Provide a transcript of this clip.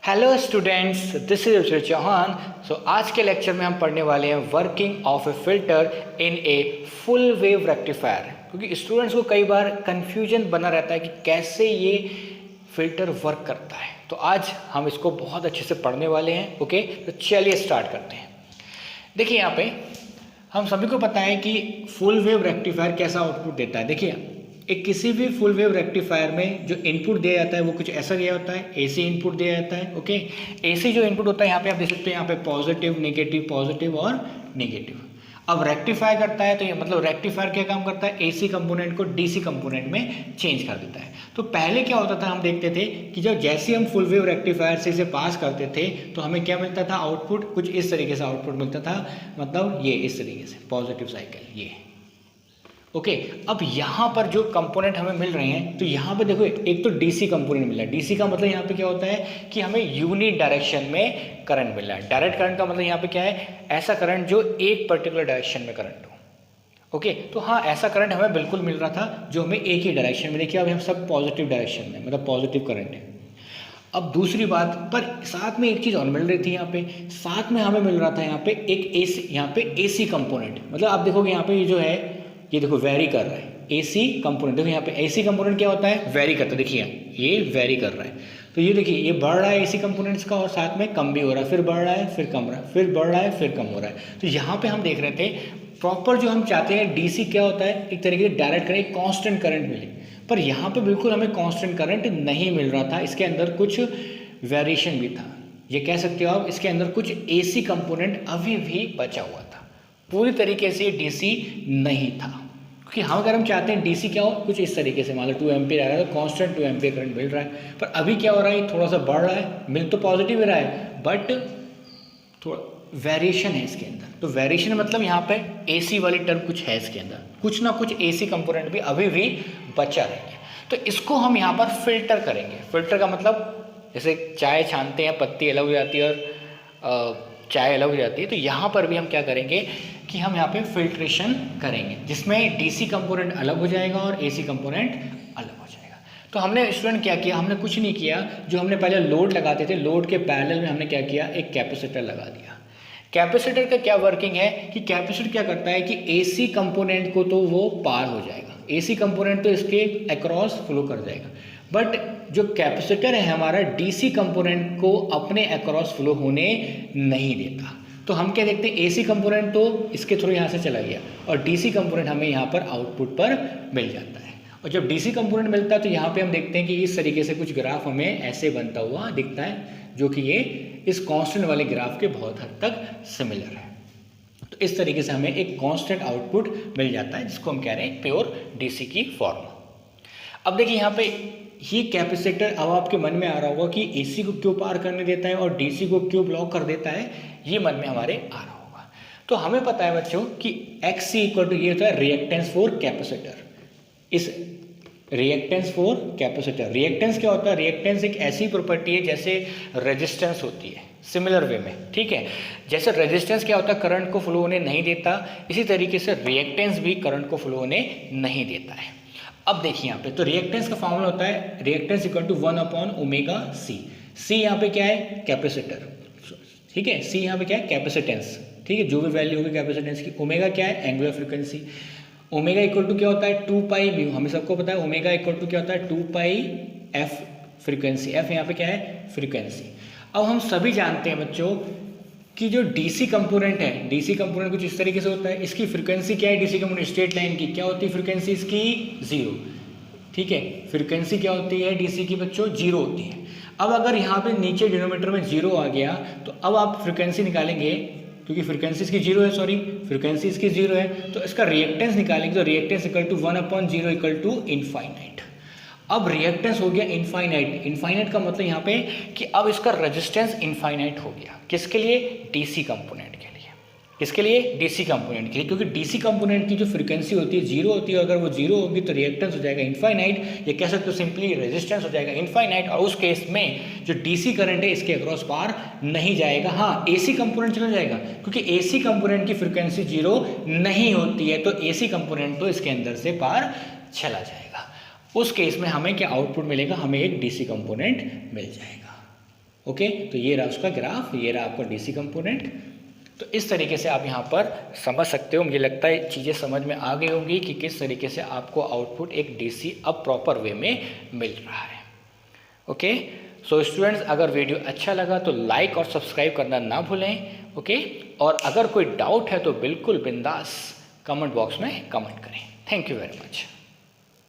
Hello students, this is Akshay Chauhan. आज के lecture में हम पढ़ने वाले हैं working of a filter in a full wave rectifier. क्योंकि स्टूडेंट्स को कई बार कंफ्यूजन बना रहता है कि कैसे ये फिल्टर वर्क करता है, तो आज हम इसको बहुत अच्छे से पढ़ने वाले हैं। ओके, तो चलिए स्टार्ट करते हैं। देखिए यहाँ पे हम सभी को पता है कि फुल वेव रेक्टिफायर कैसा आउटपुट देता है। देखिए एक किसी भी फुल वेव रेक्टिफायर में जो इनपुट दिया जाता है वो कुछ ऐसा दिया होता है, एसी इनपुट दिया जाता है। ओके, एसी जो इनपुट होता है यहाँ पे आप देख सकते हैं, यहाँ पे पॉजिटिव नेगेटिव और नेगेटिव। अब रेक्टिफाई करता है तो ये मतलब रेक्टिफायर क्या काम करता है, एसी कंपोनेंट को डीसी कंपोनेंट में चेंज कर देता है। तो पहले क्या होता था, हम देखते थे कि जब जैसे हम फुल वेव रेक्टिफायर से इसे पास करते थे तो हमें क्या मिलता था, आउटपुट कुछ इस तरीके से आउटपुट मिलता था, मतलब ये इस तरीके से पॉजिटिव साइकिल ये। ओके, अब यहाँ पर जो कंपोनेंट हमें मिल रहे हैं तो यहाँ पे देखो एक तो डीसी कंपोनेंट मिला है। डीसी का मतलब यहाँ पे क्या होता है कि हमें यूनिट डायरेक्शन में करंट मिल रहा है। डायरेक्ट करंट का मतलब यहाँ पे क्या है, ऐसा करंट जो एक पर्टिकुलर डायरेक्शन में करंट हो। ओके, तो हाँ ऐसा करंट हमें बिल्कुल मिल रहा था जो हमें एक ही डायरेक्शन में। देखिए अब हम सब पॉजिटिव डायरेक्शन में, मतलब पॉजिटिव करंट है। अब दूसरी बात पर साथ में एक चीज़ और मिल रही थी, यहाँ पे साथ में हमें मिल रहा था यहाँ पे एक एसी, यहाँ पे एसी कंपोनेंट। मतलब आप देखोगे यहाँ पे ये जो है ये देखो वेरी कर रहा है, एसी कंपोनेंट। देखो यहाँ पे एसी कंपोनेंट क्या होता है, वेरी करता है। देखिए ये वेरी कर रहा है, तो ये देखिए ये बढ़ रहा है एसी कंपोनेंट्स का और साथ में कम भी हो रहा है, फिर बढ़ रहा है फिर कम रहा है, फिर बढ़ रहा है फिर कम हो रहा है। तो यहाँ पे हम देख रहे थे प्रॉपर जो हम चाहते हैं डीसी क्या होता है, एक तरीके से डायरेक्ट करें, कांस्टेंट करंट मिले। पर यहाँ पे बिल्कुल हमें कांस्टेंट करंट नहीं मिल रहा था, इसके अंदर कुछ वेरिएशन भी था। ये कह सकते हो आप, इसके अंदर कुछ एसी कंपोनेंट अभी भी बचा हुआ था, पूरी तरीके से डीसी नहीं था। क्योंकि हम अगर हम चाहते हैं डीसी क्या हो, कुछ इस तरीके से, मान लो 2 एम्पीयर आ रहा है तो कांस्टेंट 2 एम्पीयर करंट मिल रहा है। पर अभी क्या हो रहा है, थोड़ा सा बढ़ रहा है, मिल तो पॉजिटिव ही रहा है बट थोड़ा वेरिएशन है इसके अंदर। तो वेरिएशन मतलब यहाँ पे एसी वाली टर्म कुछ है इसके अंदर, कुछ ना कुछ एसी कंपोनेंट भी अभी भी बचा रहेंगे। तो इसको हम यहाँ पर फिल्टर करेंगे। फिल्टर का मतलब जैसे चाय छानते हैं, पत्ती अलग हो जाती है और चाय अलग हो जाती है, तो यहाँ पर भी हम क्या करेंगे कि हम यहाँ पे फिल्ट्रेशन करेंगे, जिसमें डीसी कंपोनेंट अलग हो जाएगा और एसी कंपोनेंट अलग हो जाएगा। तो हमने स्टूडेंट क्या किया, हमने कुछ नहीं किया, जो हमने पहले लोड लगाते थे, लोड के पैरेलल में हमने क्या किया, एक कैपेसिटर लगा दिया। कैपेसिटर का क्या वर्किंग है कि कैपेसिटर क्या करता है कि एसी कंपोनेंट को तो वो पार हो जाएगा, एसी कंपोनेंट तो इसके अक्रॉस फ्लो कर जाएगा, बट जो कैपेसिटर है हमारा डीसी कंपोनेंट को अपने अक्रॉस फ्लो होने नहीं देता। तो हम क्या देखते हैं, एसी कंपोनेंट तो इसके थ्रू यहाँ से चला गया और डीसी कंपोनेंट हमें यहाँ पर आउटपुट पर मिल जाता है। और जब डीसी कंपोनेंट मिलता है तो यहाँ पे हम देखते हैं कि इस तरीके से कुछ ग्राफ हमें ऐसे बनता हुआ दिखता है, जो कि ये इस कांस्टेंट वाले ग्राफ के बहुत हद तक सिमिलर है। तो इस तरीके से हमें एक कांस्टेंट आउटपुट मिल जाता है, जिसको हम कह रहे हैं प्योर डीसी की फॉर्म। अब देखिए यहाँ पे ये कैपेसिटर, अब आपके मन में आ रहा होगा कि एसी को क्यों पार करने देता है और डीसी को क्यों ब्लॉक कर देता है, ये मन में हमारे आ रहा होगा। तो हमें पता है बच्चों कि एक्स इक्वल टू ये होता है रिएक्टेंस फॉर कैपेसिटर। इस रिएक्टेंस फॉर कैपेसिटर, रिएक्टेंस क्या होता है, रिएक्टेंस एक ऐसी प्रॉपर्टी है जैसे रेजिस्टेंस होती है, सिमिलर वे में। ठीक है, जैसे रेजिस्टेंस क्या होता है, करंट को फ्लो होने नहीं देता, इसी तरीके से रिएक्टेंस भी करंट को फ्लो होने नहीं देता है। अब देखिए यहाँ पे तो रिएक्टेंस का फॉर्मूला होता है रिएक्टेंस इक्वल टू 1/ओमेगा सी। सी यहाँ पे क्या है, कैपेसिटर। ठीक है, सी यहाँ पे क्या है, कैपेसिटेंस। ठीक है, जो भी वैल्यू होगी कैपेसिटेंस की। ओमेगा क्या है, angular frequency. Omega equal to क्या होता है, 2 पाई म्यू, हमें सबको पता है। ओमेगा इक्वल टू क्या होता है, 2 पाई एफ फ्रीक्वेंसी। एफ यहाँ पे क्या है, फ्रीक्वेंसी। अब हम सभी जानते हैं बच्चों कि जो डीसी कंपोनेंट है, डीसी कंपोनेंट कुछ इस तरीके से होता है, इसकी फ्रीक्वेंसी क्या है, डीसी कंपोनेंट स्ट्रेट लाइन की क्या होती है फ्रीक्वेंसी इसकी, 0। ठीक है, फ्रीक्वेंसी क्या होती है डीसी की बच्चों, 0 होती है। अब अगर यहाँ पे नीचे डिनोमीटर में 0 आ गया तो अब आप फ्रीक्वेंसी निकालेंगे, क्योंकि फ्रीक्वेंसी इसकी 0 है, सॉरी फ्रीक्वेंसी इसकी 0 है, तो इसका रिएक्टेंस निकालेंगे, तो reactance equal to 1/0 equal to infinite. अब रिएक्टेंस हो गया इनफाइनाइट। इनफाइनाइट का मतलब यहाँ पे कि अब इसका रेजिस्टेंस इनफाइनाइट हो गया। किसके लिए, डीसी कंपोनेंट के लिए। किसके लिए, डीसी कंपोनेंट के लिए, क्योंकि डीसी कंपोनेंट की जो फ्रीक्वेंसी होती है 0 होती है, अगर वो 0 होगी तो रिएक्टेंस हो जाएगा इनफाइनाइट, ये कह सकते हो सिंपली रेजिस्टेंस हो जाएगा इनफाइनाइट। और उस केस में जो डीसी करंट है इसके अक्रॉस पार नहीं जाएगा। हाँ, एसी कंपोनेंट चला जाएगा, क्योंकि एसी कंपोनेंट की फ्रीक्वेंसी 0 नहीं होती है, तो एसी कंपोनेंट तो इसके अंदर से पार चला जाएगा। उस केस में हमें क्या आउटपुट मिलेगा, हमें एक डीसी कंपोनेंट मिल जाएगा। ओके, तो ये रहा उसका ग्राफ, ये रहा आपका डीसी कंपोनेंट। तो इस तरीके से आप यहाँ पर समझ सकते हो। मुझे लगता है चीज़ें समझ में आ गई होंगी कि किस तरीके से आपको आउटपुट एक डीसी अब प्रॉपर वे में मिल रहा है। ओके, सो स्टूडेंट्स, अगर वीडियो अच्छा लगा तो लाइक और सब्सक्राइब करना ना भूलें। ओके, और अगर कोई डाउट है तो बिल्कुल बिंदास कमेंट बॉक्स में कमेंट करें। Thank you very much.